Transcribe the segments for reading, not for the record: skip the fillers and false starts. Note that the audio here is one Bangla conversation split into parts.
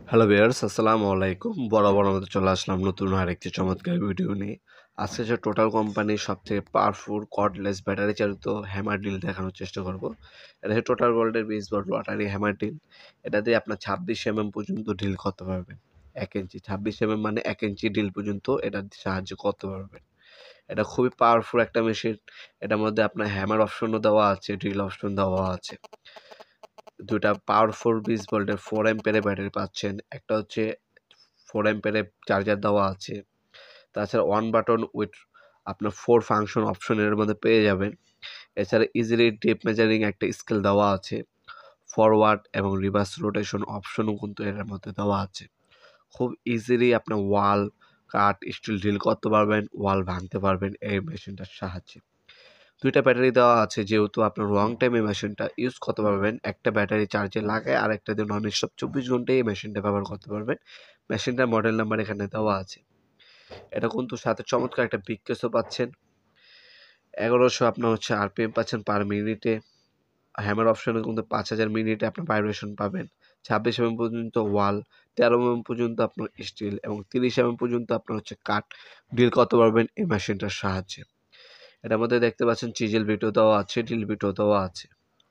হ্যালো ভিউয়ার্স, আসসালামু আলাইকুম। বরাবর মতো চলে আসলাম নতুন আরেকটি চমৎকার ভিডিও নিয়ে। আজকে যে টোটাল কোম্পানির সবথেকে পাওয়ারফুল কর্ডলেস ব্যাটারি চালিত হ্যামার ড্রিল দেখানোর চেষ্টা করব। এটা হচ্ছে টোটাল ওয়ার্ল্ডের 20 ভোল্ট রটারি হ্যামার ড্রিল। এটা দিয়ে আপনার 26 পর্যন্ত ড্রিল করতে পারবেন। 1 ইঞ্চি 26 মানে 1 ইঞ্চি ড্রিল পর্যন্ত এটার সাহায্যে করতে পারবেন। এটা খুবই পাওয়ারফুল একটা মেশিন। এটার মধ্যে আপনার হ্যামার অপশনও দেওয়া আছে, ড্রিল অপশন দেওয়া আছে। দুটা পাওয়ারফুল 20 ভোল্টের 4 অ্যাম্পিয়ারের ব্যাটারি পাচ্ছেন। একটা হচ্ছে 4 অ্যাম্পিয়ারের চার্জার দেওয়া আছে। তাছাড়া ওয়ান বাটন উইথ আপনার 4 ফাংশন অপশন এর মধ্যে পেয়ে যাবেন। এছাড়া ইজিলি টেপ মেজারিং একটা স্কেল দেওয়া আছে। ফরওয়ার্ড এবং রিভার্স রোটেশন অপশনও কিন্তু এর মধ্যে দেওয়া আছে। খুব ইজিলি আপনার ওয়াল, কাঠ, স্টিল ড্রিল করতে পারবেন, ওয়াল ভাঙতে পারবেন এই মেশিনটার সাহায্যে। 2টা ব্যাটারি দেওয়া আছে, যেহেতু আপনার লং টাইম এই মেশিনটা ইউজ করতে পারবেন। একটা ব্যাটারি চার্জে লাগায় আর একটা দিয়ে নন স্টপ 24 ঘন্টা এই মেশিনটা ব্যবহার করতে পারবেন। মেশিনটার মডেল নাম্বার এখানে দেওয়া আছে। এটা কিন্তু সাথে চমৎকার একটা বিগ কেসও পাচ্ছেন। 1100 আপনার হচ্ছে আরপিএম পাচ্ছেন পার মিনিটে। হ্যামার অপশনে কিন্তু 5000 মিনিটে আপনার ভাইব্রেশন পাবেন। 26 পর্যন্ত ওয়াল, 13 পর্যন্ত আপনার স্টিল এবং 30 পর্যন্ত আপনার হচ্ছে কাঠ ডিল করতে পারবেন এই মেশিনটার সাহায্যে। এটার মধ্যে দেখতে পাচ্ছেন চিজেল বিটও দেওয়া আছে, ড্রিল বিটও দেওয়া আছে।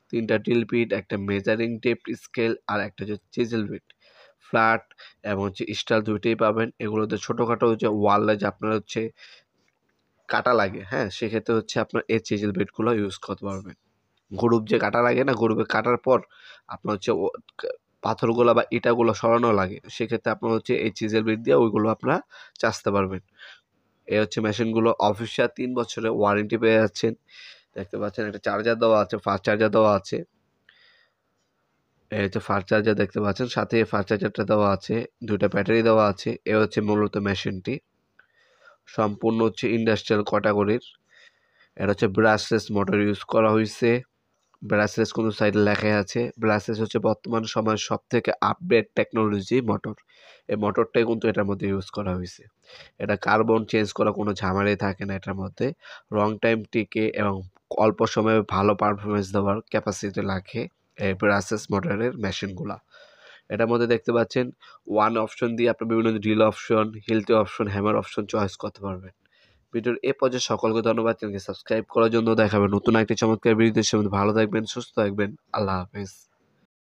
3টা ড্রিল বিট, একটা মেজারিং টেপ স্কেল আর একটা হচ্ছে চিজেল বিট। ফ্ল্যাট এবং হচ্ছে স্টাইল দুইটাই পাবেন। এগুলোতে ছোটোখাটো যে ওয়ালে যে আপনার হচ্ছে কাটা লাগে, হ্যাঁ, সেক্ষেত্রে হচ্ছে আপনার এই চিজেল বিটগুলো ইউজ করতে পারবেন। গ্রুপ যে কাটা লাগে না, গ্রুপে কাটার পর আপনার হচ্ছে পাথরগুলো বা ইটাগুলো সরানো লাগে, সেক্ষেত্রে আপনার হচ্ছে এই চিজেল বিট দিয়ে ওইগুলো আপনারা চাচতে পারবেন। এই হচ্ছে মেশিনগুলো অফিসিয়াল 3 বছরের ওয়ারেন্টি পেয়ে যাচ্ছেন। দেখতে পাচ্ছেন একটা চার্জার দেওয়া আছে, ফাস্ট চার্জার দেওয়া আছে। এই হচ্ছে ফাস্ট চার্জার দেখতে পাচ্ছেন, সাথে ফাস্ট চার্জারটা দেওয়া আছে। 2টা ব্যাটারি দেওয়া আছে। এ হচ্ছে মূলত মেশিনটি। সম্পূর্ণ হচ্ছে ইন্ডাস্ট্রিয়াল ক্যাটাগরির। এটা হচ্ছে ব্রাশলেস মোটর ইউজ করা হইছে। ব্রাশলেস কোনো সাইডে লেখাই আছে। ব্রাশলেস হচ্ছে বর্তমান সময়ের সবথেকে আপডেট টেকনোলজি মোটর। এই মোটরটাই কিন্তু এটার মধ্যে ইউজ করা হইছে। এটা কার্বন চেঞ্জ করা কোনো ঝামেলাই থাকে না এটার মধ্যে। লং টাইম টিকে এবং অল্প সময়ে ভালো পারফরম্যান্স দেওয়ার ক্যাপাসিটি রাখে এই ব্রাশলেস মোটরের মেশিনগুলা। এটার মধ্যে দেখতে পাচ্ছেন ওয়ান অপশন দিয়ে আপনি বিভিন্ন ড্রিল অপশন, হিলটে অপশন, হ্যামার অপশন চয়েস করতে পারবেন। ভিডিওর এ পর্যায়ে সকলকে ধন্যবাদ। চ্যানেলকে সাবস্ক্রাইব করার জন্য। দেখাবেন নতুন একটি চমৎকার ভিডিওতে। সে ভালো থাকবেন, সুস্থ থাকবেন। আল্লাহ হাফেজ।